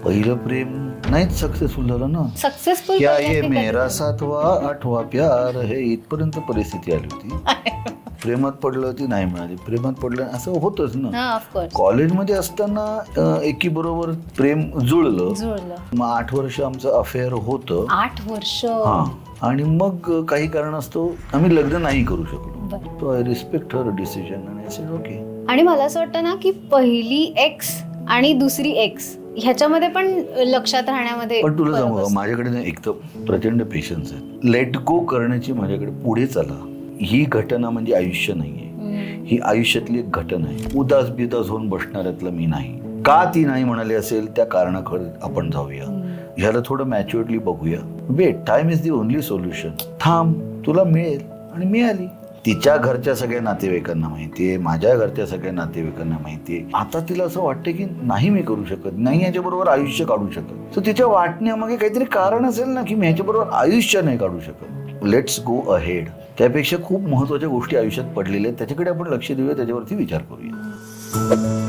पहिलं प्रेम नाहीच सक्सेसफुल झालं ना. सक्सेसफुल क्या ये मेरा सातवा आठवा प्यार है इथपर्यंत परिस्थिती आली होती. प्रेमात पडलं ती नाही मिळाली, प्रेमात पडलं असं होतच ना. ऑफकोर्स कॉलेजमध्ये असताना एकीबरोबर प्रेम जुळलं. मग 8 वर्ष आमचं अफेअर होतं. 8 वर्ष. हा, आणि मग काही कारणास्तव आम्ही लग्न नाही करू शकलो. बरं. तो आय रिस्पेक्ट हर डिसिजन आणि आय ओके. आणि मला असं वाटतं ना की पहिली एक्स आणि दुसरी एक्स ह्याच्यामध्ये पण लक्षात राहण्यामध्ये पण तुला फरक सांगू, असतो. माझ्याकडे ना एक तर प्रचंड पेशन्स आहे. लेट गो करण्याची माझ्याकडे पुढे चला. ही घटना म्हणजे आयुष्य नाहीये, ही आयुष्यातली एक घटना आहे. उदास बिदास होऊन बसणाऱ्यातलं मी नाही. का ती नाही म्हणाली असेल त्या कारणाकडे आपण जाऊया. ह्याला थोडं मॅच्युअरली बघूया. Wait, time is the only solution. थांब, तुला मिळेल. आणि मिळाली. तिच्या घरच्या सगळ्या नातेवाईकांना माहितीये, माझ्या घरच्या सगळ्या नातेवाईकांना माहितीये. आता तिला असं वाटतं की नाही मी करू शकत, नाही याच्याबरोबर आयुष्य काढू शकत. तर तिच्या वाटण्यामागे काहीतरी कारण असेल ना की मी ह्याच्याबरोबर आयुष्य नाही काढू शकत. Let's go ahead. त्यापेक्षा खूप महत्वाच्या गोष्टी आयुष्यात पडलेल्या आहेत, त्याच्याकडे आपण लक्ष देऊया, त्याच्यावरती विचार करूया.